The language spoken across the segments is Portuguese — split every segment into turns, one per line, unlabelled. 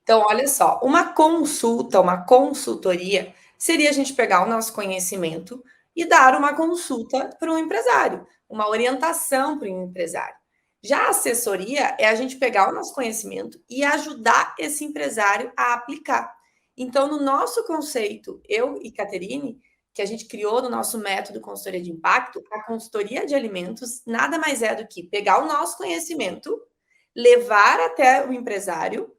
Então, olha só, uma consulta, uma consultoria, seria a gente pegar o nosso conhecimento e dar uma consulta para um empresário, uma orientação para um empresário. Já a assessoria é a gente pegar o nosso conhecimento e ajudar esse empresário a aplicar. Então, no nosso conceito, eu e Caterine, que a gente criou no nosso método consultoria de impacto, a consultoria de alimentos nada mais é do que pegar o nosso conhecimento, levar até o empresário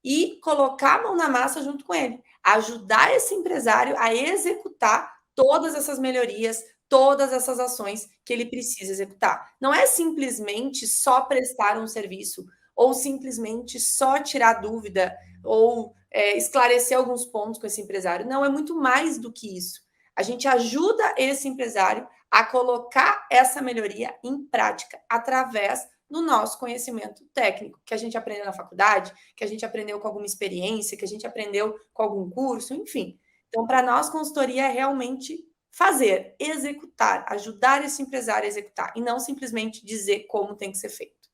e colocar a mão na massa junto com ele, ajudar esse empresário a executar todas essas melhorias, todas essas ações que ele precisa executar. Não é simplesmente só prestar um serviço ou simplesmente só tirar dúvida ou esclarecer alguns pontos com esse empresário. Não, é muito mais do que isso. A gente ajuda esse empresário a colocar essa melhoria em prática através no nosso conhecimento técnico, que a gente aprendeu na faculdade, que a gente aprendeu com alguma experiência, que a gente aprendeu com algum curso, enfim. Então, para nós, consultoria é realmente fazer, executar, ajudar esse empresário a executar, e não simplesmente dizer como tem que ser feito.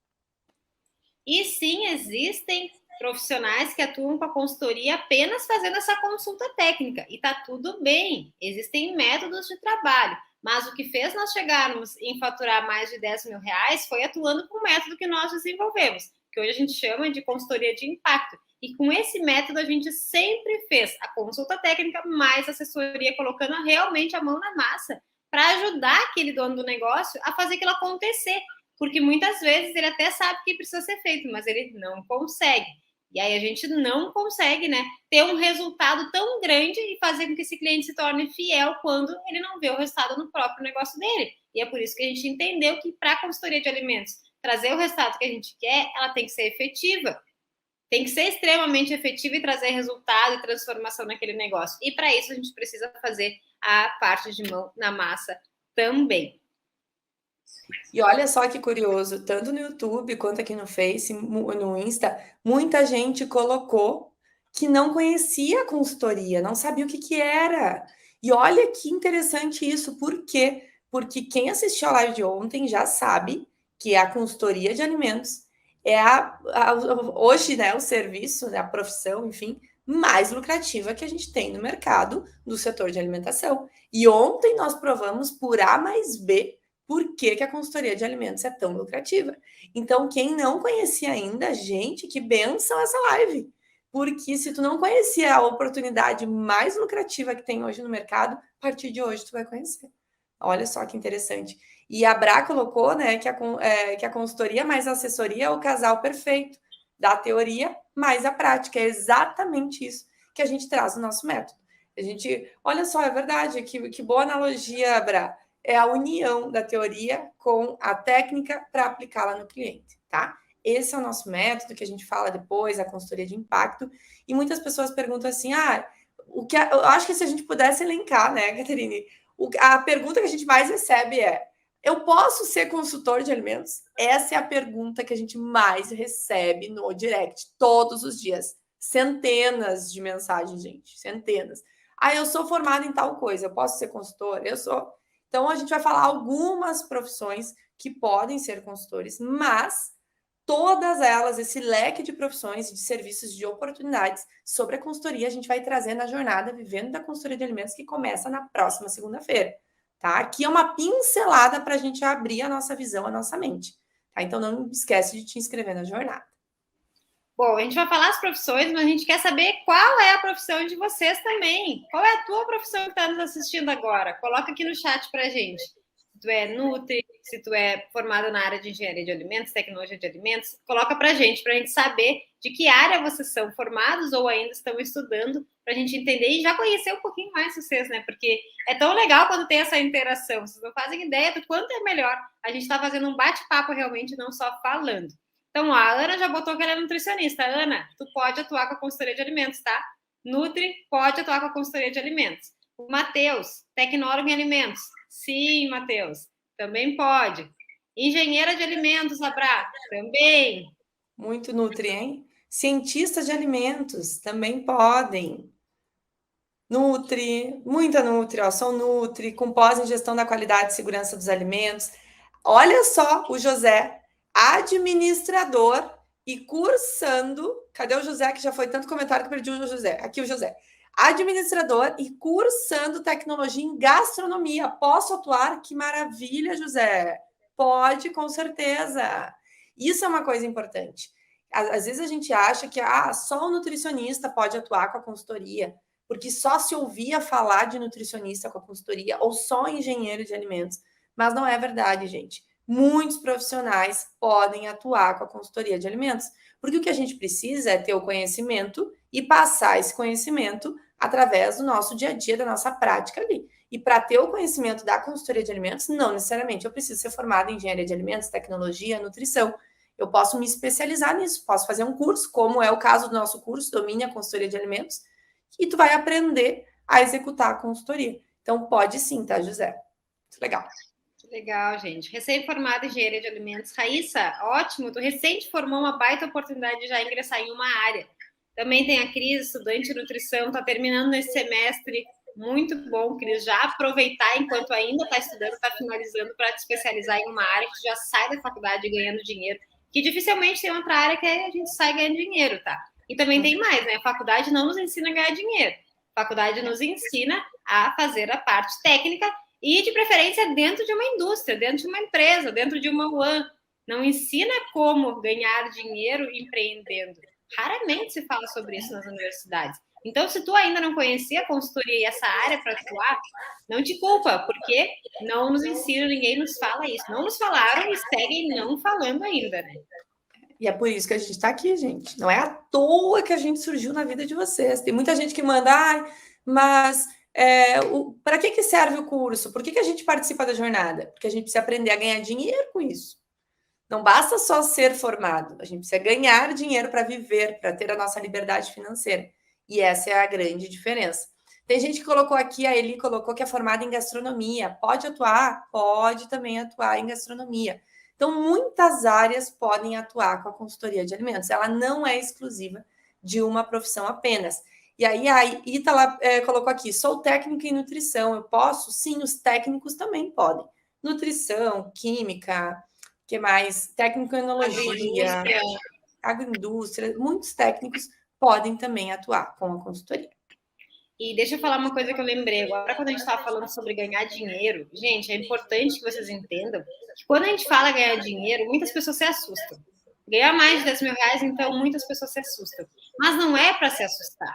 E sim, existem profissionais que atuam com a consultoria apenas fazendo essa consulta técnica, e está tudo bem, existem métodos de trabalho. Mas o que fez nós chegarmos em faturar mais de 10 mil reais foi atuando com o método que nós desenvolvemos, que hoje a gente chama de consultoria de impacto. E com esse método a gente sempre fez a consulta técnica mais assessoria, colocando realmente a mão na massa para ajudar aquele dono do negócio a fazer aquilo acontecer. Porque muitas vezes ele até sabe que precisa ser feito, mas ele não consegue. E aí a gente não consegue, né, ter um resultado tão grande e fazer com que esse cliente se torne fiel quando ele não vê o resultado no próprio negócio dele. E é por isso que a gente entendeu que para a consultoria de alimentos trazer o resultado que a gente quer, ela tem que ser efetiva. Tem que ser extremamente efetiva e trazer resultado e transformação naquele negócio. E para isso a gente precisa fazer a parte de mão na massa também.
E olha só que curioso, tanto no YouTube quanto aqui no Face, no Insta, muita gente colocou que não conhecia a consultoria, não sabia o que, que era. E olha que interessante isso, por quê? Porque quem assistiu a live de ontem já sabe que a consultoria de alimentos é hoje, né, o serviço, né, a profissão, enfim, mais lucrativa que a gente tem no mercado do setor de alimentação. E ontem nós provamos por A mais B por que, que a consultoria de alimentos é tão lucrativa. Então, quem não conhecia ainda, gente, que benção essa live. Porque se tu não conhecia a oportunidade mais lucrativa que tem hoje no mercado, a partir de hoje tu vai conhecer. Olha só que interessante. E a Bra colocou, né, que a consultoria mais a assessoria é o casal perfeito da teoria mais a prática. É exatamente isso que a gente traz no nosso método. A gente, olha só, é verdade, que boa analogia, Bra. É a união da teoria com a técnica para aplicá-la no cliente, tá? Esse é o nosso método que a gente fala depois, a consultoria de impacto. E muitas pessoas perguntam assim: eu acho que se a gente pudesse elencar, né, Caterine? A pergunta que a gente mais recebe é: eu posso ser consultor de alimentos? Essa é a pergunta que a gente mais recebe no direct todos os dias. Centenas de mensagens, gente, centenas. Eu sou formada em tal coisa, eu posso ser consultor? Eu sou. Então, a gente vai falar algumas profissões que podem ser consultores, mas todas elas, esse leque de profissões, de serviços, de oportunidades sobre a consultoria, a gente vai trazer na jornada Vivendo da Consultoria de Alimentos, que começa na próxima segunda-feira. Tá? Aqui é uma pincelada para a gente abrir a nossa visão, a nossa mente. Tá? Então, não esquece de te inscrever na jornada.
Bom, a gente vai falar as profissões, mas a gente quer saber qual é a profissão de vocês também. Qual é a tua profissão que está nos assistindo agora? Coloca aqui no chat para a gente. Se tu é Nutri, se tu é formado na área de engenharia de alimentos, tecnologia de alimentos, coloca para a gente saber de que área vocês são formados ou ainda estão estudando, para a gente entender e já conhecer um pouquinho mais vocês, né? Porque é tão legal quando tem essa interação. Vocês não fazem ideia do quanto é melhor. A gente está fazendo um bate-papo realmente, não só falando. Então, ó, a Ana já botou que ela é nutricionista. Ana, tu pode atuar com a consultoria de alimentos, tá? Nutri pode atuar com a consultoria de alimentos. O Matheus, tecnólogo em alimentos. Sim, Matheus, também pode. Engenheira de alimentos, Abra, também.
Muito Nutri, hein? Cientistas de alimentos também podem. Nutri, muita Nutri, ó, são Nutri, com pós em gestão da qualidade e segurança dos alimentos. Olha só o José, administrador e cursando Cadê o José, que já foi tanto comentário que perdi o José? Aqui o José. Administrador e cursando tecnologia em gastronomia. Posso atuar? Que maravilha, José. Pode, com certeza. Isso é uma coisa importante. Às vezes a gente acha que só o nutricionista pode atuar com a consultoria, porque só se ouvia falar de nutricionista com a consultoria ou só engenheiro de alimentos. Mas não é verdade, gente. Muitos profissionais podem atuar com a consultoria de alimentos, porque o que a gente precisa é ter o conhecimento e passar esse conhecimento através do nosso dia a dia, da nossa prática ali. E para ter o conhecimento da consultoria de alimentos, não necessariamente eu preciso ser formada em engenharia de alimentos, tecnologia, nutrição. Eu posso me especializar nisso, posso fazer um curso, como é o caso do nosso curso, Domine a Consultoria de Alimentos, e tu vai aprender a executar a consultoria. Então, pode sim, tá, José? Muito legal.
Legal, gente. Recém-formada em engenharia de alimentos. Raíssa, ótimo. Tu recente formou uma baita oportunidade de já ingressar em uma área. Também tem a Cris, estudante de nutrição, está terminando nesse semestre. Muito bom, Cris. Já aproveitar enquanto ainda está estudando, está finalizando para te especializar em uma área que já sai da faculdade ganhando dinheiro. Que dificilmente tem outra área que a gente sai ganhando dinheiro, tá? E também tem mais, né? A faculdade não nos ensina a ganhar dinheiro. A faculdade nos ensina a fazer a parte técnica e, de preferência, dentro de uma indústria, dentro de uma empresa, dentro de uma UAN. Não ensina como ganhar dinheiro empreendendo. Raramente se fala sobre isso nas universidades. Então, se tu ainda não conhecia a consultoria e essa área para atuar, não te culpa, porque não nos ensina, ninguém nos fala isso. Não nos falaram e seguem não falando ainda, né?
E é por isso que a gente está aqui, gente. Não é à toa que a gente surgiu na vida de vocês. Tem muita gente que manda, mas para que serve o curso? Por que a gente participa da jornada? Porque a gente precisa aprender a ganhar dinheiro com isso. Não basta só ser formado, a gente precisa ganhar dinheiro para viver, para ter a nossa liberdade financeira. E essa é a grande diferença. Tem gente que colocou aqui, a Eli colocou que é formada em gastronomia. Pode atuar? Pode também atuar em gastronomia. Então, muitas áreas podem atuar com a consultoria de alimentos. Ela não é exclusiva de uma profissão apenas. E aí a Ítala colocou aqui, sou técnica em nutrição, eu posso? Sim, os técnicos também podem. Nutrição, química, que mais? Técnico em enologia, agroindústria, muitos técnicos podem também atuar com a consultoria.
E deixa eu falar uma coisa que eu lembrei agora, quando a gente estava falando sobre ganhar dinheiro, gente, é importante que vocês entendam que quando a gente fala ganhar dinheiro, muitas pessoas se assustam. Ganhar mais de 10 mil reais, então muitas pessoas se assustam. Mas não é para se assustar.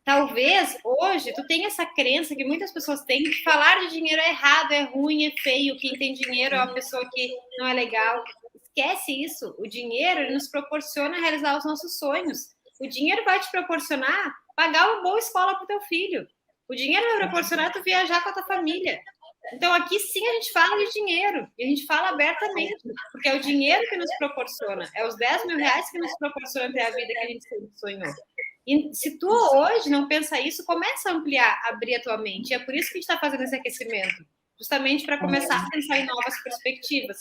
Talvez hoje tu tenha essa crença que muitas pessoas têm que falar de dinheiro é errado, é ruim, é feio, quem tem dinheiro é uma pessoa que não é legal. Esquece isso. O dinheiro ele nos proporciona realizar os nossos sonhos. O dinheiro vai te proporcionar pagar uma boa escola para o teu filho. O dinheiro vai proporcionar tu viajar com a tua família. Então, aqui sim a gente fala de dinheiro, e a gente fala abertamente, porque é o dinheiro que nos proporciona, é os 10 mil reais que nos proporciona ter a vida que a gente sempre sonhou. E se tu hoje não pensa isso, começa a ampliar, abrir a tua mente. E é por isso que a gente está fazendo esse aquecimento, justamente para começar a pensar em novas perspectivas.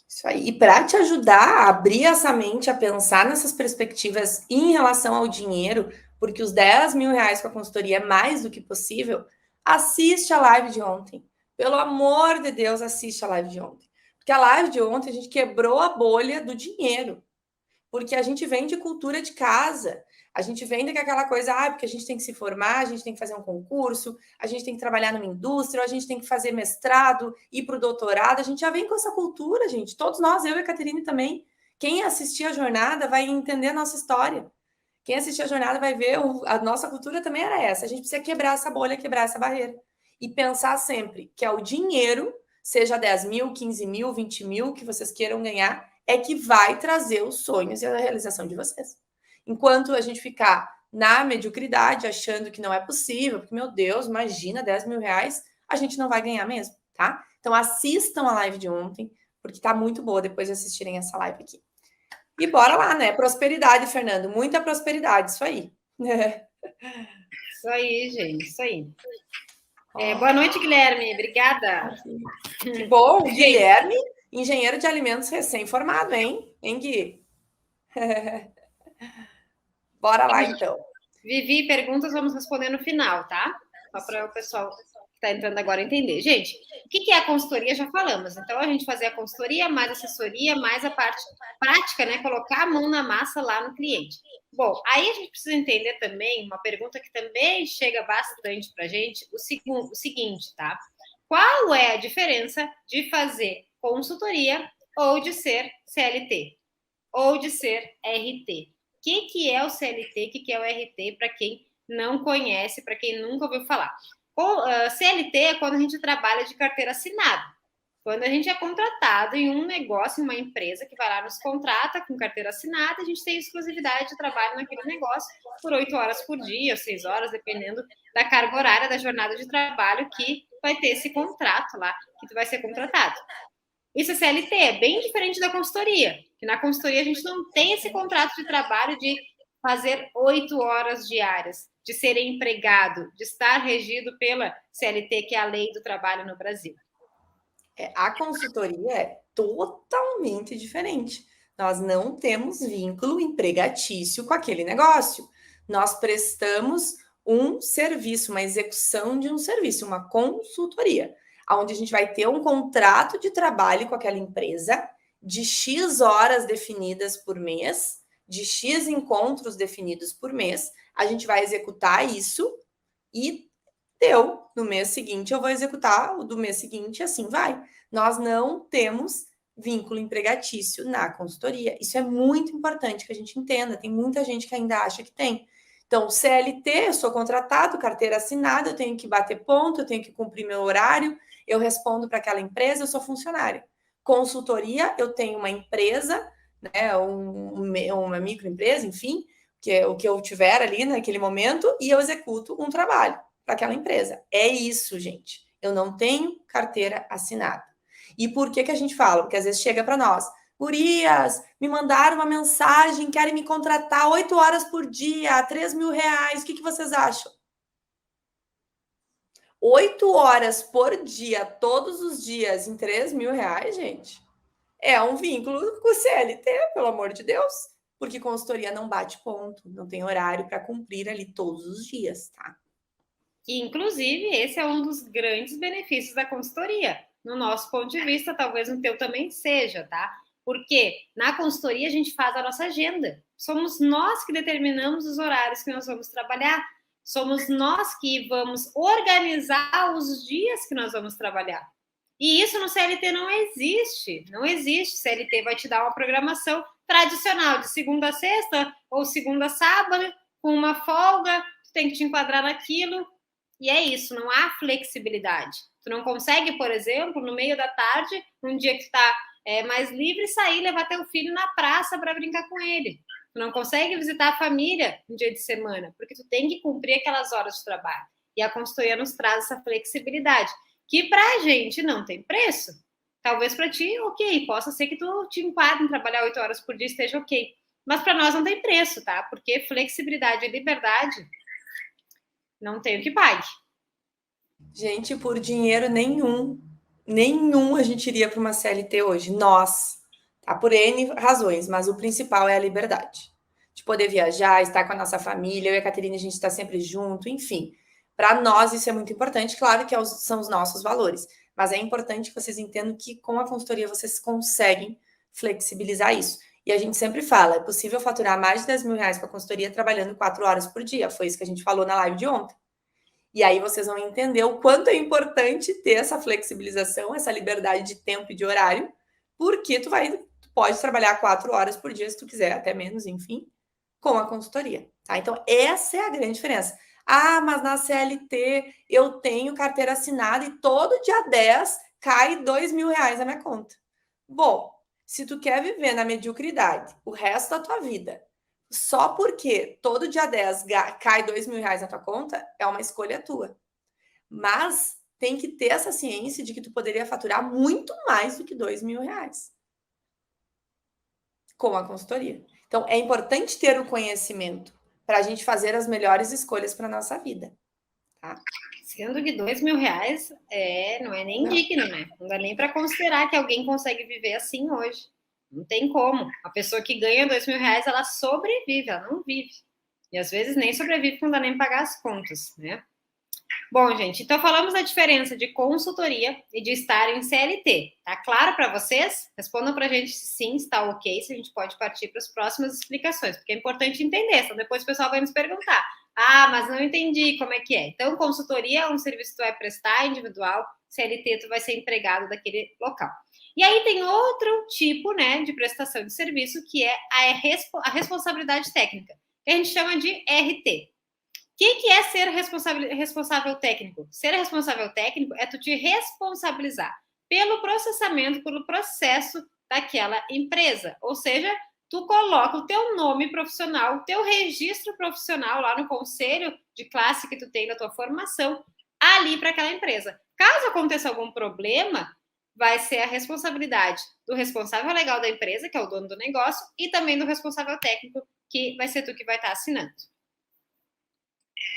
Isso aí. E para te ajudar a abrir essa mente, a pensar nessas perspectivas em relação ao dinheiro, porque os 10 mil reais com a consultoria é mais do que possível, assiste a live de ontem. Pelo amor de Deus, assiste a live de ontem. Porque a live de ontem a gente quebrou a bolha do dinheiro. Porque a gente vem de cultura de casa. A gente vem daquela coisa, porque a gente tem que se formar, a gente tem que fazer um concurso, a gente tem que trabalhar numa indústria, a gente tem que fazer mestrado, ir para o doutorado. A gente já vem com essa cultura, gente. Todos nós, eu e a Caterine também. Quem assistir a jornada vai entender a nossa história. Quem assistir a jornada vai ver, a nossa cultura também era essa. A gente precisa quebrar essa bolha, quebrar essa barreira. E pensar sempre que é o dinheiro, seja 10 mil, 15 mil, 20 mil, que vocês queiram ganhar, é que vai trazer os sonhos e a realização de vocês. Enquanto a gente ficar na mediocridade, achando que não é possível, porque, meu Deus, imagina 10 mil reais, a gente não vai ganhar mesmo, tá? Então assistam a live de ontem, porque tá muito boa depois de assistirem essa live aqui. E bora lá, né? Prosperidade, Fernando. Muita prosperidade, isso aí.
Isso aí, gente, isso aí. Boa noite, Guilherme. Obrigada.
Que bom, Guilherme, engenheiro de alimentos recém-formado, hein? Hein, Gui? Bora lá, então.
Vivi, perguntas vamos responder no final, tá? Só para o pessoal que está entrando agora a entender. Gente, o que é a consultoria? Já falamos. Então, a gente fazer a consultoria, mais assessoria, mais a parte prática, né? Colocar a mão na massa lá no cliente. Bom, aí a gente precisa entender também, uma pergunta que também chega bastante para a gente, o seguinte, tá? Qual é a diferença de fazer consultoria ou de ser CLT? Ou de ser RT? O que é o CLT? O que é o RT? Para quem não conhece, para quem nunca ouviu falar. CLT é quando a gente trabalha de carteira assinada. Quando a gente é contratado em um negócio, em uma empresa que vai lá nos contrata com carteira assinada, a gente tem exclusividade de trabalho naquele negócio por 8 horas por dia, ou 6 horas, dependendo da carga horária da jornada de trabalho que vai ter esse contrato lá, que tu vai ser contratado. Isso é CLT, é bem diferente da consultoria, que na consultoria a gente não tem esse contrato de trabalho de fazer 8 horas diárias, de ser empregado, de estar regido pela CLT, que é a lei do trabalho no Brasil.
A consultoria é totalmente diferente. Nós não temos vínculo empregatício com aquele negócio. Nós prestamos um serviço, uma execução de um serviço, uma consultoria, onde a gente vai ter um contrato de trabalho com aquela empresa de X horas definidas por mês, de X encontros definidos por mês. A gente vai executar isso e deu. No mês seguinte eu vou executar o do mês seguinte e assim vai. Nós não temos vínculo empregatício na consultoria. Isso é muito importante que a gente entenda. Tem muita gente que ainda acha que tem. Então, CLT, eu sou contratado, carteira assinada, eu tenho que bater ponto, eu tenho que cumprir meu horário, eu respondo para aquela empresa, eu sou funcionário. Consultoria, eu tenho uma empresa, né, uma microempresa, enfim, que é o que eu tiver ali naquele momento, e eu executo um trabalho para aquela empresa. É isso, gente. Eu não tenho carteira assinada. E por que a gente fala? Porque às vezes chega para nós, gurias, me mandaram uma mensagem, querem me contratar 8 horas por dia, 3 mil reais, o que vocês acham? 8 horas por dia, todos os dias, em 3 mil reais, gente, é um vínculo com o CLT, pelo amor de Deus. Porque consultoria não bate ponto, não tem horário para cumprir ali todos os dias, tá?
Inclusive, esse é um dos grandes benefícios da consultoria. No nosso ponto de vista, talvez no teu também seja, tá? Porque na consultoria a gente faz a nossa agenda. Somos nós que determinamos os horários que nós vamos trabalhar. Somos nós que vamos organizar os dias que nós vamos trabalhar. E isso no CLT não existe. Não existe. CLT vai te dar uma programação tradicional de segunda a sexta ou segunda a sábado, com uma folga, tu tem que te enquadrar naquilo. E é isso, não há flexibilidade. Tu não consegue, por exemplo, no meio da tarde, um dia que tu tá mais livre, sair e levar teu filho na praça para brincar com ele. Tu não consegue visitar a família no dia de semana, porque tu tem que cumprir aquelas horas de trabalho. E a consultoria nos traz essa flexibilidade, que para a gente não tem preço. Talvez para ti, ok, possa ser que tu te enquadre em trabalhar 8 horas por dia, esteja ok. Mas para nós não tem preço, tá? Porque flexibilidade e liberdade não tem o que pague.
Gente, por dinheiro nenhum a gente iria para uma CLT hoje. Nós, tá? Por N razões, mas o principal é a liberdade. De poder viajar, estar com a nossa família, eu e a Caterina, a gente está sempre junto, enfim. Para nós isso é muito importante, claro que são os nossos valores, mas é importante que vocês entendam que com a consultoria vocês conseguem flexibilizar isso. E a gente sempre fala, é possível faturar mais de 10 mil reais com a consultoria trabalhando 4 horas por dia. Foi isso que a gente falou na live de ontem. E aí vocês vão entender o quanto é importante ter essa flexibilização, essa liberdade de tempo e de horário, porque tu pode trabalhar 4 horas por dia se tu quiser, até menos, enfim, com a consultoria, tá? Então essa é a grande diferença. Ah, mas na CLT eu tenho carteira assinada e todo dia 10 cai 2 mil reais na minha conta. Bom, se tu quer viver na mediocridade o resto da tua vida, só porque todo dia 10 cai 2 mil reais na tua conta, é uma escolha tua. Mas tem que ter essa ciência de que tu poderia faturar muito mais do que 2 mil reais com a consultoria. Então, é importante ter o conhecimento para a gente fazer as melhores escolhas para a nossa vida. Tá?
Sendo que 2 mil reais não é nem digno, né? Não dá nem para considerar que alguém consegue viver assim hoje. Não tem como. A pessoa que ganha 2 mil reais, ela sobrevive, ela não vive. E às vezes nem sobrevive, não dá nem pagar as contas, né? Bom, gente, então falamos da diferença de consultoria e de estar em CLT. Tá claro para vocês? Respondam para a gente se sim, está ok, se a gente pode partir para as próximas explicações, porque é importante entender, senão depois o pessoal vai nos perguntar. Ah, mas não entendi como é que é. Então, consultoria é um serviço que tu vai prestar individual, CLT tu vai ser empregado daquele local. E aí tem outro tipo, né, de prestação de serviço, que é a responsabilidade técnica, que a gente chama de RT. O que é ser responsável técnico? Ser responsável técnico é tu te responsabilizar pelo processamento, pelo processo daquela empresa. Ou seja, tu coloca o teu nome profissional, o teu registro profissional lá no conselho de classe que tu tem na tua formação, ali para aquela empresa. Caso aconteça algum problema, vai ser a responsabilidade do responsável legal da empresa, que é o dono do negócio, e também do responsável técnico, que vai ser tu que vai estar assinando.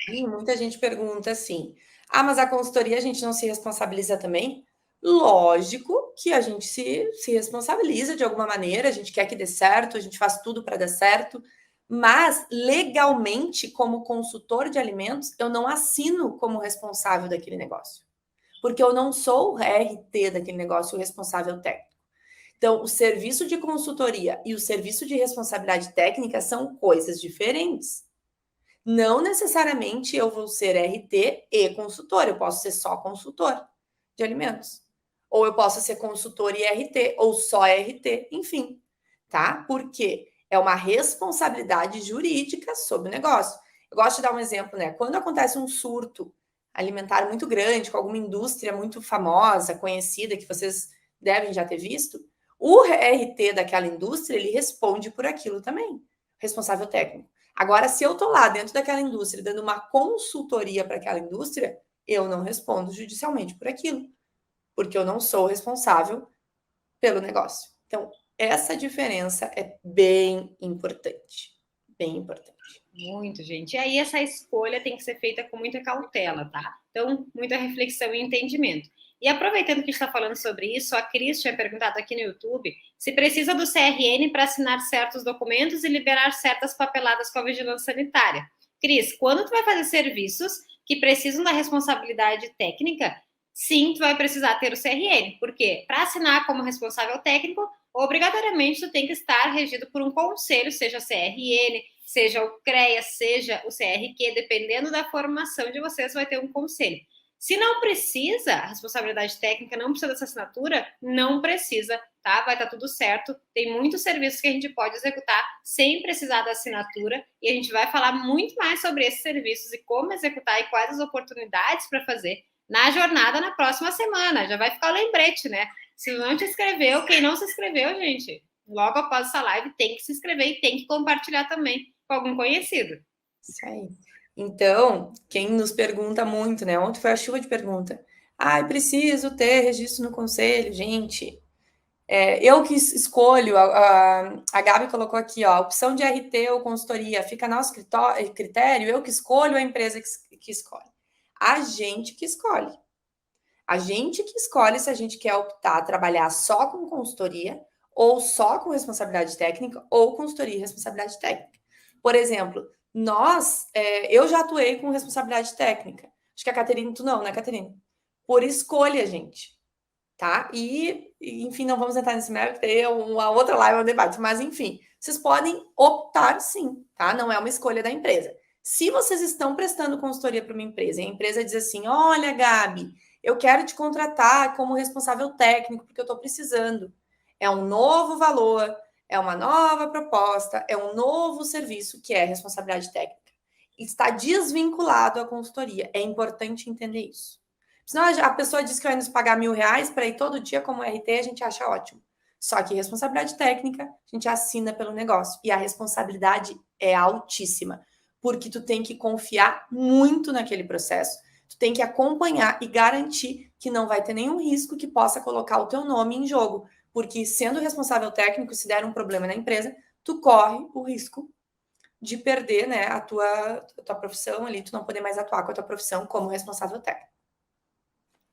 E muita gente pergunta assim: ah, mas a consultoria a gente não se responsabiliza também? Lógico que a gente se responsabiliza de alguma maneira, a gente quer que dê certo, a gente faz tudo para dar certo, mas legalmente, como consultor de alimentos, eu não assino como responsável daquele negócio, porque eu não sou o RT daquele negócio, o responsável técnico. Então, o serviço de consultoria e o serviço de responsabilidade técnica são coisas diferentes. Não necessariamente eu vou ser RT e consultor, eu posso ser só consultor de alimentos. Ou eu posso ser consultor e RT, ou só RT, enfim, tá? Porque é uma responsabilidade jurídica sobre o negócio. Eu gosto de dar um exemplo, né? Quando acontece um surto alimentar muito grande, com alguma indústria muito famosa, conhecida, que vocês devem já ter visto, o RT daquela indústria, ele responde por aquilo também, responsável técnico. Agora, se eu estou lá dentro daquela indústria, dando uma consultoria para aquela indústria, eu não respondo judicialmente por aquilo, porque eu não sou responsável pelo negócio. Então, essa diferença é bem importante. Bem importante.
Muito, gente. E aí, essa escolha tem que ser feita com muita cautela, tá? Então, muita reflexão e entendimento. E aproveitando que a gente está falando sobre isso, a Cris tinha perguntado aqui no YouTube se precisa do CRN para assinar certos documentos e liberar certas papeladas com a vigilância sanitária. Cris, quando tu vai fazer serviços que precisam da responsabilidade técnica, sim, tu vai precisar ter o CRN, porque para assinar como responsável técnico, obrigatoriamente tu tem que estar regido por um conselho, seja CRN, seja o CREA, seja o CRQ, dependendo da formação de vocês, vai ter um conselho. Se não precisa, a responsabilidade técnica não precisa dessa assinatura, não precisa, tá? Vai estar tudo certo. Tem muitos serviços que a gente pode executar sem precisar da assinatura e a gente vai falar muito mais sobre esses serviços e como executar e quais as oportunidades para fazer na jornada na próxima semana. Já vai ficar o lembrete, né? Se não te inscreveu, quem não se inscreveu, gente, logo após essa live tem que se inscrever e tem que compartilhar também com algum conhecido.
Isso aí. Então, quem nos pergunta muito, né? Ontem foi a chuva de pergunta. Ah, preciso ter registro no conselho, gente. Eu que escolho, a Gabi colocou aqui, ó, opção de RT ou consultoria, fica a nosso critério, eu que escolho, a empresa que escolhe. A gente que escolhe. A gente que escolhe se a gente quer optar trabalhar só com consultoria, ou só com responsabilidade técnica, ou consultoria e responsabilidade técnica. Por exemplo, eu já atuei com responsabilidade técnica. Acho que a Caterine, tu não, né, Caterine? Por escolha, gente. Tá? Enfim, não vamos entrar nesse mérito, ter uma outra live, um debate, mas enfim, vocês podem optar sim, tá? Não é uma escolha da empresa. Se vocês estão prestando consultoria para uma empresa e a empresa diz assim: olha, Gabi, eu quero te contratar como responsável técnico porque eu estou precisando. É um novo valor, é uma nova proposta, é um novo serviço que é responsabilidade técnica. Está desvinculado à consultoria. É importante entender isso. Senão a pessoa diz que vai nos pagar R$1.000 para ir todo dia como RT, a gente acha ótimo. Só que responsabilidade técnica, a gente assina pelo negócio. E a responsabilidade é altíssima, porque tu tem que confiar muito naquele processo. Tu tem que acompanhar e garantir que não vai ter nenhum risco que possa colocar o teu nome em jogo. Porque sendo responsável técnico, se der um problema na empresa, tu corre o risco de perder, né, a tua profissão ali, tu não poder mais atuar com a tua profissão como responsável técnico.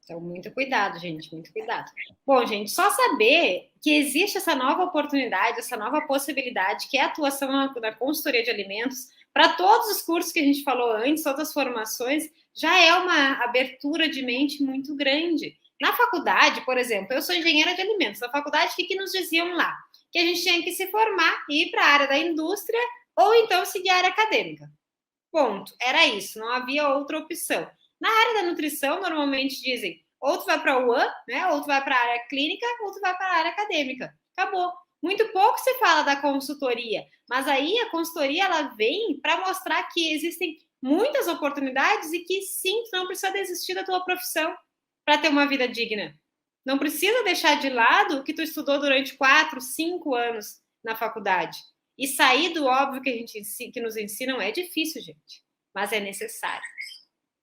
Então, muito cuidado, gente, muito cuidado. Bom, gente, só saber que existe essa nova oportunidade, essa nova possibilidade, que é a atuação na consultoria de alimentos, para todos os cursos que a gente falou antes, todas as formações, já é uma abertura de mente muito grande. Na faculdade, por exemplo, eu sou engenheira de alimentos. Na faculdade, o que nos diziam lá? Que a gente tinha que se formar e ir para a área da indústria ou então seguir a área acadêmica. Ponto. Era isso, não havia outra opção. Na área da nutrição, normalmente dizem ou tu vai para a UAM, né, ou tu vai para a área clínica, ou tu vai para a área acadêmica. Acabou. Muito pouco se fala da consultoria, mas aí a consultoria ela vem para mostrar que existem muitas oportunidades e que sim, tu não precisa desistir da tua profissão para ter uma vida digna. Não precisa deixar de lado o que tu estudou durante 4, 5 anos na faculdade. E sair do óbvio que nos ensinam é difícil, gente, mas é necessário.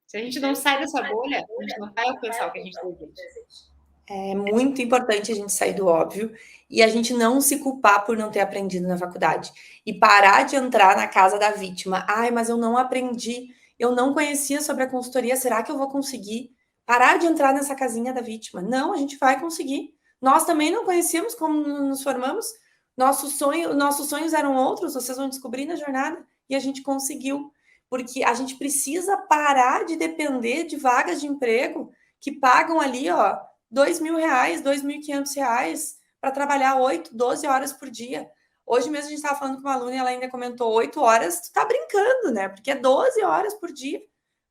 Se a gente não sai dessa bolha, a gente não vai alcançar o que a gente deseja.
É muito importante a gente sair do óbvio e a gente não se culpar por não ter aprendido na faculdade. E parar de entrar na casa da vítima. Ai, mas eu não aprendi, eu não conhecia sobre a consultoria, será que eu vou conseguir? Parar de entrar nessa casinha da vítima. Não, a gente vai conseguir. Nós também não conhecíamos como nos formamos. Nossos sonhos eram outros, vocês vão descobrir na jornada. E a gente conseguiu. Porque a gente precisa parar de depender de vagas de emprego que pagam ali, ó, R$ 2.000, R$ 2.500 para trabalhar 8, 12 horas por dia. Hoje mesmo a gente estava falando com uma aluna e ela ainda comentou 8 horas, tu tá brincando, né? Porque é 12 horas por dia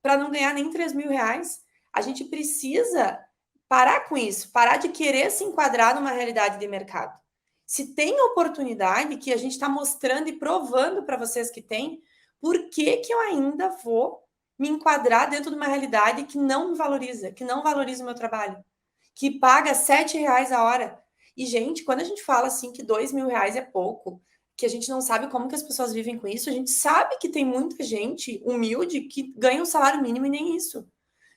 para não ganhar nem R$ 3.000. A gente precisa parar com isso, parar de querer se enquadrar numa realidade de mercado. Se tem oportunidade que a gente está mostrando e provando para vocês que tem, por que eu ainda vou me enquadrar dentro de uma realidade que não me valoriza, que não valoriza o meu trabalho? Que paga R$ 7 a hora. E, gente, quando a gente fala assim que R$ 2.000 é pouco, que a gente não sabe como que as pessoas vivem com isso, a gente sabe que tem muita gente humilde que ganha um salário mínimo e nem isso.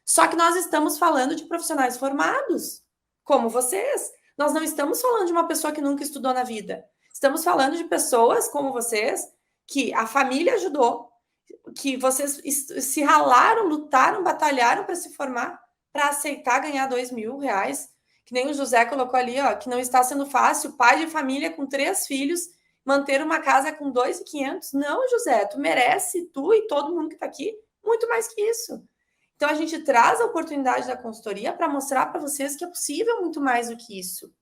Só que nós estamos falando de profissionais formados, como vocês. Nós não estamos falando de uma pessoa que nunca estudou na vida. Estamos falando de pessoas como vocês, que a família ajudou, que vocês se ralaram, lutaram, batalharam para se formar, para aceitar ganhar R$ 2.000, que nem o José colocou ali, ó, que não está sendo fácil, pai de família com 3 filhos, manter uma casa com 2.500. Não, José, tu merece, tu e todo mundo que está aqui, muito mais que isso. Então a gente traz a oportunidade da consultoria para mostrar para vocês que é possível muito mais do que isso.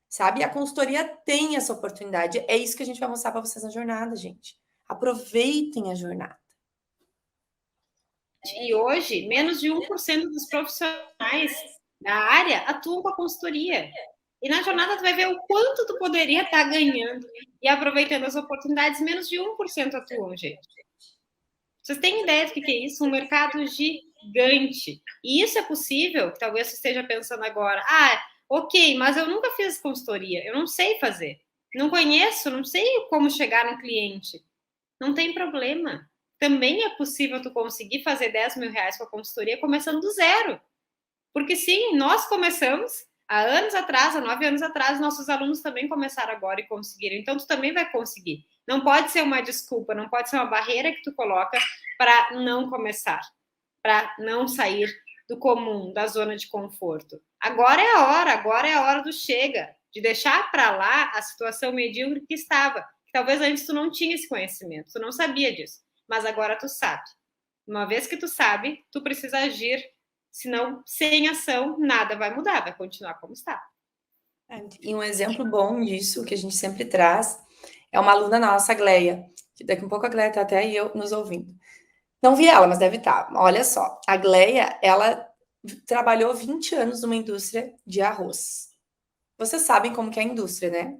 Sabe? E a consultoria tem essa oportunidade. É isso que a gente vai mostrar para vocês na jornada, gente. Aproveitem a jornada.
E hoje, menos de 1% dos profissionais da área atuam com a consultoria. E na jornada tu vai ver o quanto tu poderia estar ganhando e aproveitando as oportunidades. Menos de 1% atuam, gente. Vocês têm ideia do que é isso? Um mercado gigante. E isso é possível, que talvez você esteja pensando agora, ok, mas eu nunca fiz consultoria, eu não sei fazer. Não conheço, não sei como chegar no cliente. Não tem problema. Também é possível tu conseguir fazer R$ 10.000 com a consultoria começando do zero. Porque sim, nós começamos há anos atrás, há 9 anos atrás, nossos alunos também começaram agora e conseguiram. Então, tu também vai conseguir. Não pode ser uma desculpa, não pode ser uma barreira que tu coloca para não começar, para não sair do comum, da zona de conforto. Agora é a hora do chega, de deixar para lá a situação medíocre que estava. Que talvez antes tu não tinha esse conhecimento, tu não sabia disso, mas agora tu sabe. Uma vez que tu sabe, tu precisa agir, senão, sem ação, nada vai mudar, vai continuar como está.
E um exemplo bom disso, que a gente sempre traz, é uma aluna nossa, a Gleia, que daqui a pouco a Gleia está até aí nos ouvindo. Não vi ela, mas deve estar. Olha só, a Gleia, ela trabalhou 20 anos numa indústria de arroz. Vocês sabem como que é a indústria, né?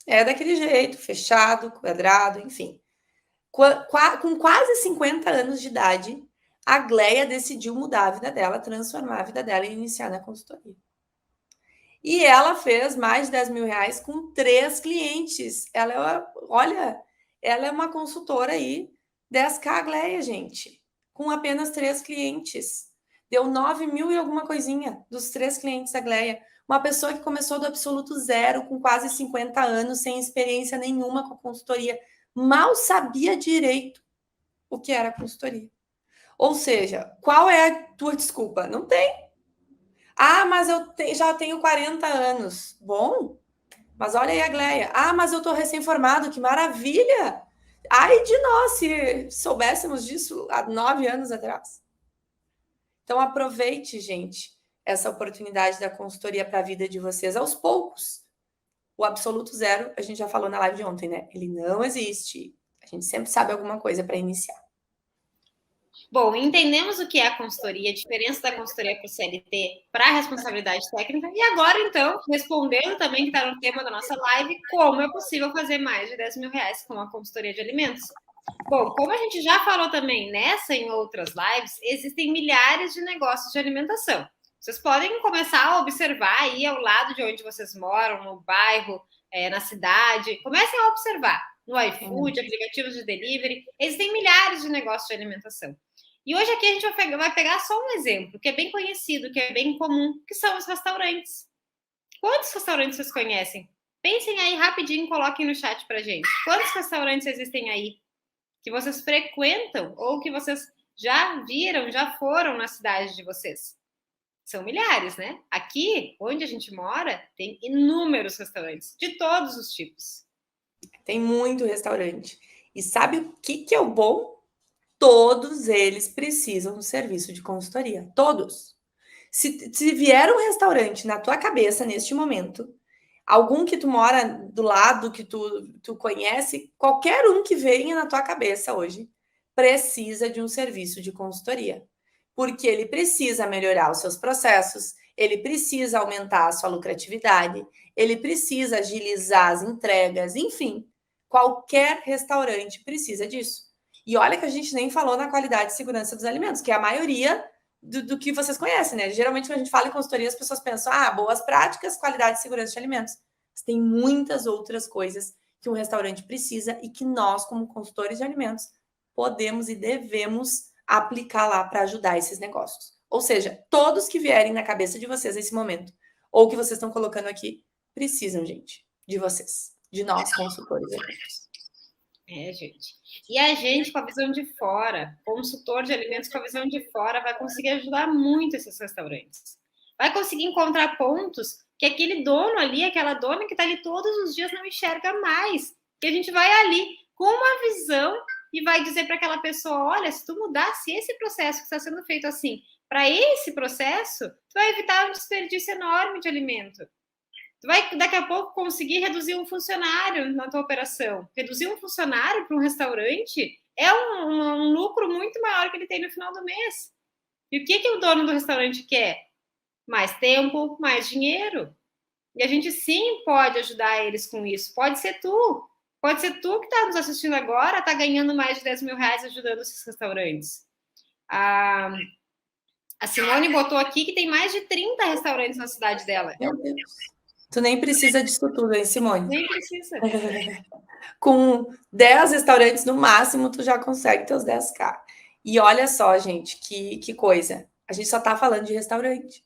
É daquele jeito, fechado, quadrado, enfim. Com quase 50 anos de idade, a Gleia decidiu mudar a vida dela, transformar a vida dela e iniciar na consultoria. E ela fez mais de R$ 10.000 com 3 clientes. Olha, ela é uma consultora aí, 10K Gleia, gente, com apenas 3 clientes. Deu 9.000 e alguma coisinha dos 3 clientes da Gleia. Uma pessoa que começou do absoluto zero, com quase 50 anos, sem experiência nenhuma com a consultoria. Mal sabia direito o que era consultoria. Ou seja, qual é a tua desculpa? Não tem. Mas eu já tenho 40 anos. Bom, mas olha aí a Gleia. Mas eu estou recém-formado, que maravilha! Ai de nós, se soubéssemos disso há 9 anos atrás. Então, aproveite, gente, essa oportunidade da consultoria para a vida de vocês aos poucos. O absoluto zero, a gente já falou na live de ontem, né? Ele não existe. A gente sempre sabe alguma coisa para iniciar.
Bom, entendemos o que é a consultoria, a diferença da consultoria para o CLT para a responsabilidade técnica. E agora, então, respondendo também, que está no tema da nossa live, como é possível fazer mais de 10 mil reais com a consultoria de alimentos? Bom, como a gente já falou também nessa e em outras lives, existem milhares de negócios de alimentação. Vocês podem começar a observar aí ao lado de onde vocês moram, no bairro, na cidade. Comecem a observar no iFood, aplicativos de delivery. Existem milhares de negócios de alimentação. E hoje aqui a gente vai pegar só um exemplo, que é bem conhecido, que é bem comum, que são os restaurantes. Quantos restaurantes vocês conhecem? Pensem aí rapidinho, coloquem no chat pra gente. Quantos restaurantes existem aí que vocês frequentam ou que vocês já viram, já foram na cidade de vocês? São milhares, né? Aqui, onde a gente mora, tem inúmeros restaurantes, de todos os tipos.
Tem muito restaurante. E sabe o que é o bom? Todos eles precisam do serviço de consultoria. Todos. Se vier um restaurante na tua cabeça neste momento, algum que tu mora do lado, que tu conhece, qualquer um que venha na tua cabeça hoje, precisa de um serviço de consultoria. Porque ele precisa melhorar os seus processos, ele precisa aumentar a sua lucratividade, ele precisa agilizar as entregas, enfim, qualquer restaurante precisa disso. E olha que a gente nem falou na qualidade e segurança dos alimentos, que é a maioria do que vocês conhecem, né? Geralmente, quando a gente fala em consultoria, as pessoas pensam, boas práticas, qualidade e segurança de alimentos. Mas tem muitas outras coisas que um restaurante precisa e que nós, como consultores de alimentos, podemos e devemos aplicar lá para ajudar esses negócios. Ou seja, todos que vierem na cabeça de vocês nesse momento, ou que vocês estão colocando aqui, precisam, gente, de vocês, de nós, consultores de alimentos.
Gente. E a gente, com a visão de fora, consultor de alimentos com a visão de fora, vai conseguir ajudar muito esses restaurantes. Vai conseguir encontrar pontos que aquele dono ali, aquela dona que está ali todos os dias não enxerga mais. Que a gente vai ali com uma visão e vai dizer para aquela pessoa, olha, se tu mudasse esse processo que está sendo feito assim, para esse processo, tu vai evitar um desperdício enorme de alimento. Tu vai, daqui a pouco, conseguir reduzir um funcionário na tua operação. Reduzir um funcionário para um restaurante é um lucro muito maior que ele tem no final do mês. E o que o dono do restaurante quer? Mais tempo, mais dinheiro. E a gente sim pode ajudar eles com isso. Pode ser tu. Pode ser tu que está nos assistindo agora, está ganhando mais de 10 mil reais ajudando esses restaurantes. A Simone botou aqui que tem mais de 30 restaurantes na cidade dela.
Meu Deus. Tu nem precisa disso tudo, hein, Simone?
Nem precisa.
Com 10 restaurantes no máximo, tu já consegue teus 10K. E olha só, gente, que coisa. A gente só tá falando de restaurante.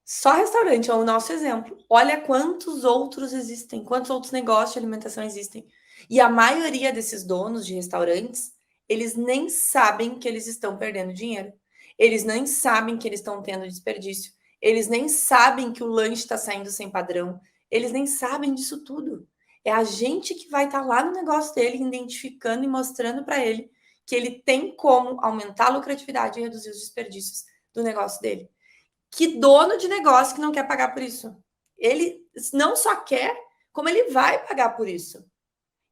Só restaurante é o nosso exemplo. Olha quantos outros existem, quantos outros negócios de alimentação existem. E a maioria desses donos de restaurantes, eles nem sabem que eles estão perdendo dinheiro. Eles nem sabem que eles estão tendo desperdício. Eles nem sabem que o lanche está saindo sem padrão. Eles nem sabem disso tudo. É a gente que vai estar lá no negócio dele, identificando e mostrando para ele que ele tem como aumentar a lucratividade e reduzir os desperdícios do negócio dele. Que dono de negócio que não quer pagar por isso? Ele não só quer, como ele vai pagar por isso.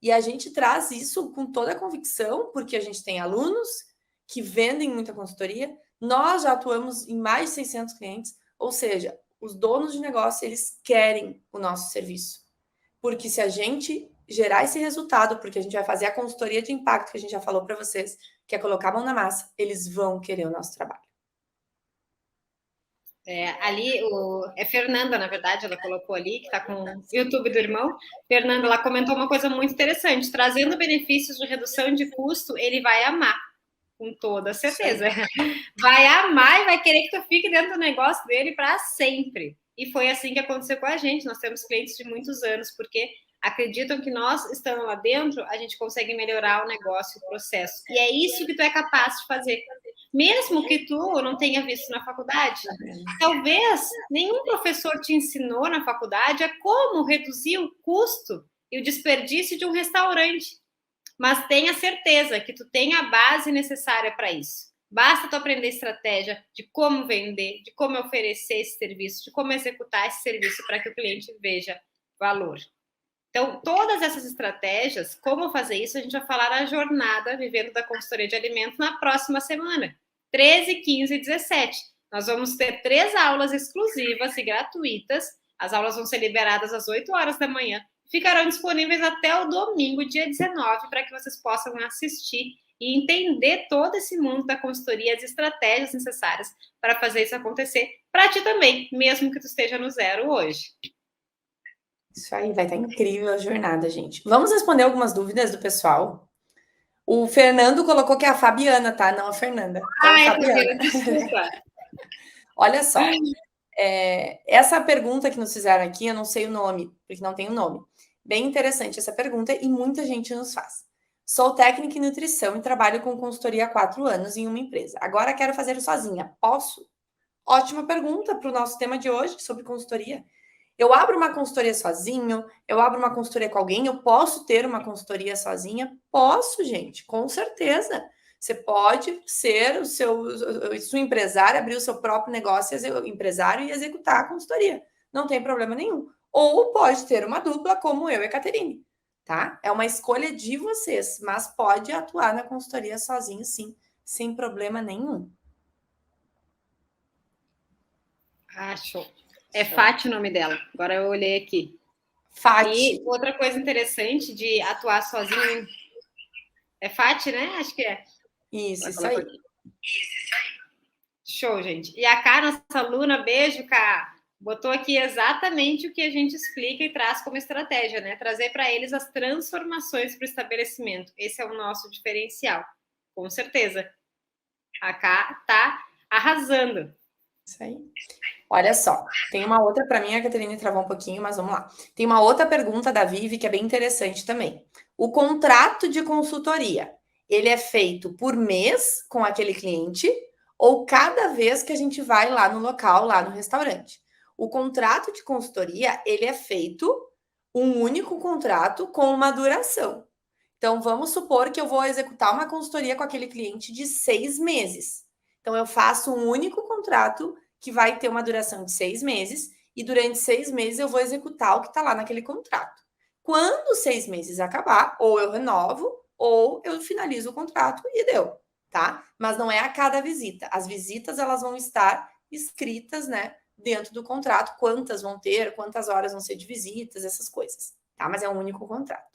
E a gente traz isso com toda a convicção, porque a gente tem alunos que vendem muita consultoria, nós já atuamos em mais de 600 clientes, ou seja, os donos de negócio, eles querem o nosso serviço. Porque se a gente gerar esse resultado, porque a gente vai fazer a consultoria de impacto que a gente já falou para vocês, que é colocar a mão na massa, eles vão querer o nosso trabalho.
Ali, é Fernanda, na verdade, ela colocou ali, que está com o YouTube do irmão. Fernanda, ela comentou uma coisa muito interessante. Trazendo benefícios de redução de custo, ele vai amar, com toda certeza. Vai amar e vai querer que tu fique dentro do negócio dele para sempre. E foi assim que aconteceu com a gente. Nós temos clientes de muitos anos, porque acreditam que nós, estando lá dentro, a gente consegue melhorar o negócio, o processo. E é isso que tu é capaz de fazer. Mesmo que tu não tenha visto na faculdade, talvez nenhum professor te ensinou na faculdade a como reduzir o custo e o desperdício de um restaurante. Mas tenha certeza que tu tem a base necessária para isso. Basta tu aprender estratégia de como vender, de como oferecer esse serviço, de como executar esse serviço para que o cliente veja valor. Então, todas essas estratégias, como fazer isso, a gente vai falar na jornada Vivendo da Consultoria de Alimentos na próxima semana, 13, 15 e 17. Nós vamos ter 3 aulas exclusivas e gratuitas. As aulas vão ser liberadas às 8 horas da manhã. Ficarão disponíveis até o domingo, dia 19, para que vocês possam assistir e entender todo esse mundo da consultoria, as estratégias necessárias para fazer isso acontecer para ti também, mesmo que tu esteja no zero hoje.
Isso aí, vai estar incrível a jornada, gente. Vamos responder algumas dúvidas do pessoal. O Fernando colocou que é a Fabiana, tá? Não a Fernanda. Então, Fabiana.
Desculpa.
Olha só. Essa pergunta que nos fizeram aqui, eu não sei o nome, porque não tem o nome. Bem interessante essa pergunta e muita gente nos faz. Sou técnica em nutrição e trabalho com consultoria há 4 anos em uma empresa. Agora quero fazer sozinha. Posso? Ótima pergunta para o nosso tema de hoje sobre consultoria. Eu abro uma consultoria sozinho, eu abro uma consultoria com alguém, eu posso ter uma consultoria sozinha? Posso, gente, com certeza. Você pode ser o seu empresário, abrir o seu próprio negócio, empresário e executar a consultoria. Não tem problema nenhum. Ou pode ter uma dupla, como eu e a Caterine, tá? É uma escolha de vocês, mas pode atuar na consultoria sozinho, sim, sem problema nenhum.
Show. É Fati o nome dela. Agora eu olhei aqui.
Fati.
E outra coisa interessante de atuar sozinho. É Fati, né? Acho que é.
Isso aí.
Show, gente. E a Cá, nossa aluna, beijo, Cá. Botou aqui exatamente o que a gente explica e traz como estratégia, né? Trazer para eles as transformações para o estabelecimento. Esse é o nosso diferencial, com certeza. A Cá tá arrasando.
Isso aí. Olha só, tem uma outra para mim, a Caterine travou um pouquinho, mas vamos lá. Tem uma outra pergunta da Vivi que é bem interessante também. O contrato de consultoria, ele é feito por mês com aquele cliente ou cada vez que a gente vai lá no local, lá no restaurante? O contrato de consultoria, ele é feito um único contrato com uma duração. Então, vamos supor que eu vou executar uma consultoria com aquele cliente de 6 meses. Então, eu faço um único contrato que vai ter uma duração de 6 meses, e durante 6 meses eu vou executar o que está lá naquele contrato. Quando os 6 meses acabar, ou eu renovo, ou eu finalizo o contrato e deu, tá? Mas não é a cada visita. As visitas, elas vão estar escritas, né, dentro do contrato, quantas vão ter, quantas horas vão ser de visitas, essas coisas, tá? Mas é um único contrato.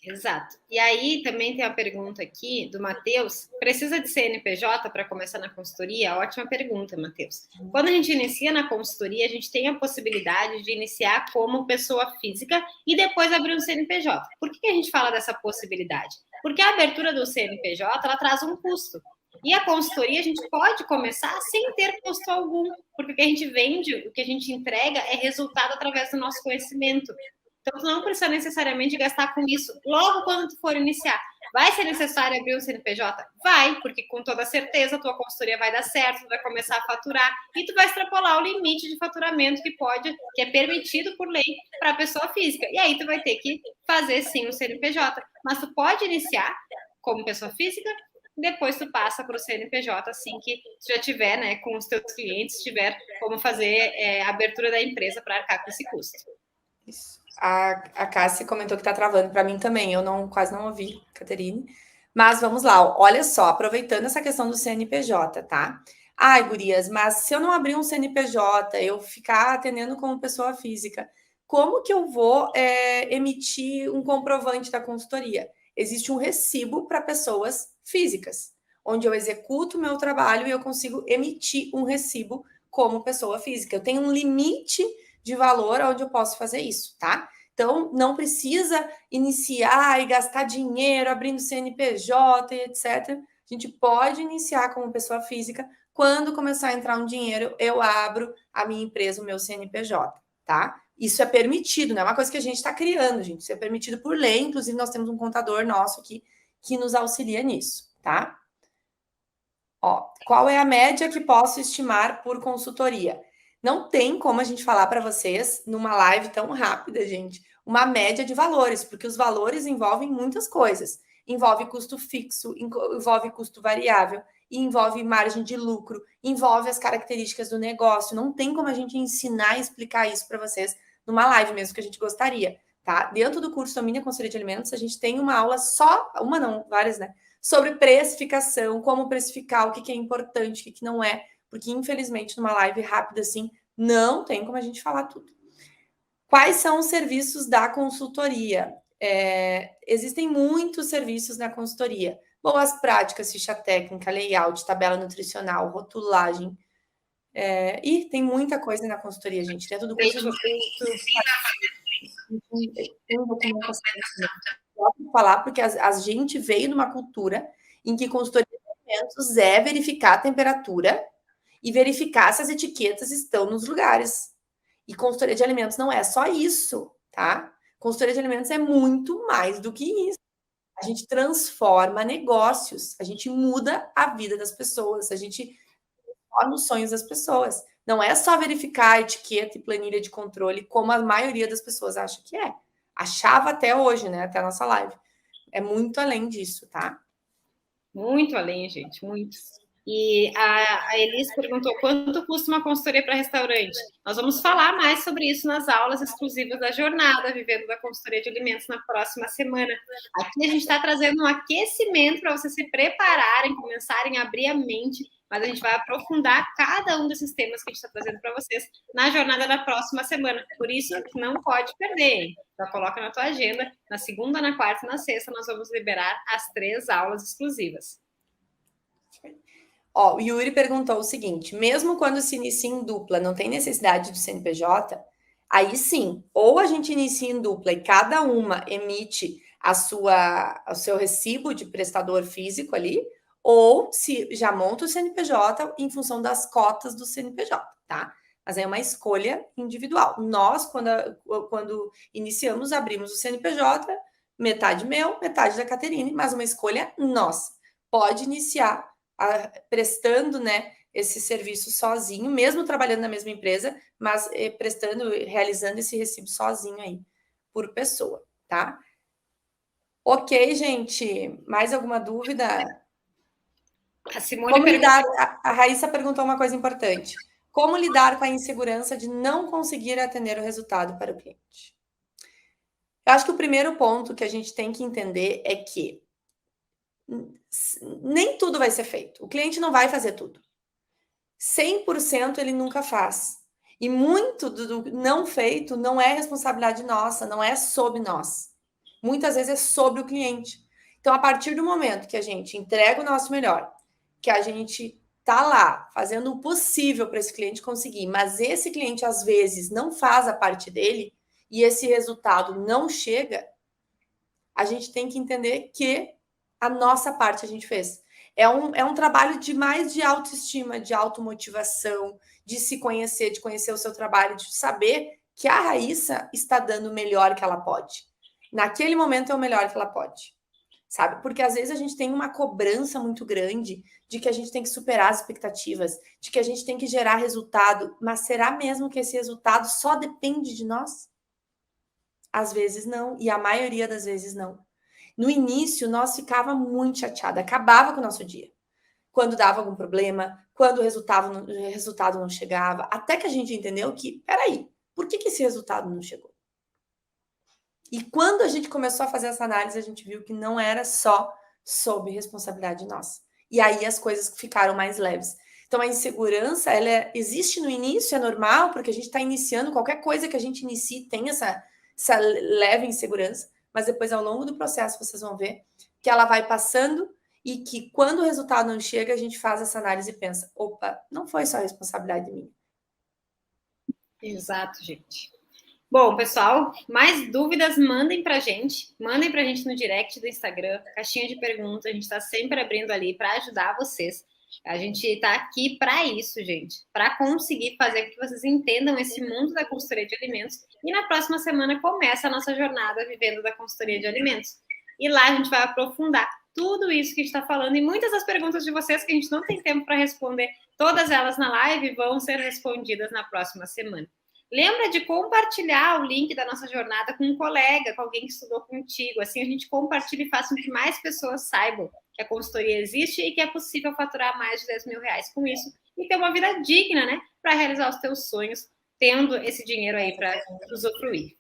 Exato. E aí também tem a pergunta aqui do Matheus. Precisa de CNPJ para começar na consultoria? Ótima pergunta, Matheus. Quando a gente inicia na consultoria, a gente tem a possibilidade de iniciar como pessoa física e depois abrir um CNPJ. Por que a gente fala dessa possibilidade? Porque a abertura do CNPJ, ela traz um custo. E a consultoria a gente pode começar sem ter custo algum, porque o que a gente vende, o que a gente entrega é resultado através do nosso conhecimento. Então, tu não precisa necessariamente gastar com isso logo quando tu for iniciar. Vai ser necessário abrir um CNPJ? Vai, porque com toda certeza a tua consultoria vai dar certo, tu vai começar a faturar e tu vai extrapolar o limite de faturamento que é permitido por lei para a pessoa física. E aí tu vai ter que fazer sim um CNPJ. Mas tu pode iniciar como pessoa física, depois tu passa para o CNPJ assim que tu já tiver, né, com os teus clientes, tiver como fazer a abertura da empresa para arcar com esse custo.
Isso. A Cássia comentou que tá travando para mim também. Eu quase não ouvi, Caterine. Mas vamos lá. Olha só, aproveitando essa questão do CNPJ, tá? Ai, gurias, mas se eu não abrir um CNPJ, eu ficar atendendo como pessoa física, como que eu vou emitir um comprovante da consultoria? Existe um recibo para pessoas físicas, onde eu executo o meu trabalho e eu consigo emitir um recibo como pessoa física. Eu tenho um limite de valor onde eu posso fazer isso, tá? Então, não precisa iniciar e gastar dinheiro abrindo CNPJ e etc. A gente pode iniciar como pessoa física. Quando começar a entrar um dinheiro, eu abro a minha empresa, o meu CNPJ, tá? Isso é permitido, não é uma coisa que a gente está criando, gente. Isso é permitido por lei. Inclusive, nós temos um contador nosso aqui que nos auxilia nisso, tá? Ó, qual é a média que posso estimar por consultoria? Não tem como a gente falar para vocês, numa live tão rápida, gente, uma média de valores, porque os valores envolvem muitas coisas. envolve custo fixo, envolve custo variável, envolve margem de lucro, envolve as características do negócio. Não tem como a gente ensinar e explicar isso para vocês numa live mesmo que a gente gostaria, tá? Dentro do curso Domine a Consultoria de Alimentos, a gente tem uma aula só, uma não, várias, né? Sobre precificação, como precificar, o que é importante, o que não é, porque infelizmente numa live rápida assim, não tem como a gente falar tudo. Quais são os serviços da consultoria? Existem muitos serviços na consultoria. Boas práticas, ficha técnica, layout, tabela nutricional, rotulagem. E tem muita coisa na consultoria, gente. Dentro do curso, eu vou falar, porque a gente veio numa cultura em que consultoria de alimentos é verificar a temperatura e verificar se as etiquetas estão nos lugares. E consultoria de alimentos não é só isso, tá? Consultoria de alimentos é muito mais do que isso. A gente transforma negócios, a gente muda a vida das pessoas, a gente transforma os sonhos das pessoas. Não é só verificar a etiqueta e planilha de controle, como a maioria das pessoas acha que é. Achava até hoje, né? Até a nossa live. É muito além disso, tá?
Muito além, gente, muito. E a Elis perguntou quanto custa uma consultoria para restaurante. Nós vamos falar mais sobre isso nas aulas exclusivas da jornada Vivendo da Consultoria de Alimentos na próxima semana. Aqui a gente está trazendo um aquecimento para vocês se prepararem, começarem a abrir a mente, mas a gente vai aprofundar cada um desses temas que a gente está trazendo para vocês na jornada da próxima semana. Por isso, não pode perder, hein? Já coloca na tua agenda. Na segunda, na quarta e na sexta, nós vamos liberar as 3 aulas exclusivas.
Ó, o Yuri perguntou o seguinte: mesmo quando se inicia em dupla, não tem necessidade do CNPJ? Aí sim, ou a gente inicia em dupla e cada uma emite o seu recibo de prestador físico ali, ou se já monta o CNPJ em função das cotas do CNPJ, tá? Mas é uma escolha individual. Nós, quando iniciamos, abrimos o CNPJ, metade meu, metade da Caterine, mas uma escolha nossa. Pode iniciar prestando, né, esse serviço sozinho, mesmo trabalhando na mesma empresa, mas realizando esse recibo sozinho aí, por pessoa, tá? Ok, gente, mais alguma dúvida?
A Simone
a Raíssa perguntou uma coisa importante. Como lidar com a insegurança de não conseguir atender o resultado para o cliente? Eu acho que o primeiro ponto que a gente tem que entender é que nem tudo vai ser feito. O cliente não vai fazer tudo. 100% ele nunca faz. E muito do não feito não é responsabilidade nossa, não é sobre nós. Muitas vezes é sobre o cliente. Então, a partir do momento que a gente entrega o nosso melhor, que a gente tá lá fazendo o possível para esse cliente conseguir, mas esse cliente às vezes não faz a parte dele e esse resultado não chega, a gente tem que entender que a nossa parte a gente fez. É um trabalho de autoestima, de automotivação, de se conhecer, de conhecer o seu trabalho, de saber que a Raíssa está dando o melhor que ela pode. Naquele momento é o melhor que ela pode, sabe? Porque às vezes a gente tem uma cobrança muito grande de que a gente tem que superar as expectativas, de que a gente tem que gerar resultado, mas será mesmo que esse resultado só depende de nós? Às vezes não, e a maioria das vezes não. No início, nós ficava muito chateada, acabava com o nosso dia. Quando dava algum problema, quando o resultado não chegava, até que a gente entendeu que, peraí, por que esse resultado não chegou? E quando a gente começou a fazer essa análise, a gente viu que não era só sob responsabilidade nossa. E aí as coisas ficaram mais leves. Então a insegurança, existe no início, é normal, porque a gente está iniciando, qualquer coisa que a gente inicie tem essa leve insegurança, mas depois ao longo do processo vocês vão ver que ela vai passando e que quando o resultado não chega, a gente faz essa análise e pensa, opa, não foi só responsabilidade minha.
Exato, gente. Bom, pessoal, mais dúvidas, mandem pra gente no direct do Instagram, caixinha de perguntas, a gente está sempre abrindo ali para ajudar vocês. A gente está aqui para isso, gente, para conseguir fazer com que vocês entendam esse mundo da consultoria de alimentos. E na próxima semana começa a nossa jornada Vivendo da Consultoria de Alimentos. E lá a gente vai aprofundar tudo isso que a gente está falando e muitas das perguntas de vocês que a gente não tem tempo para responder, todas elas na live vão ser respondidas na próxima semana. Lembra de compartilhar o link da nossa jornada com um colega, com alguém que estudou contigo. Assim a gente compartilha e faz com que mais pessoas saibam que a consultoria existe e que é possível faturar mais de 10 mil reais com isso e ter uma vida digna, né? Para realizar os teus sonhos, tendo esse dinheiro aí para usufruir.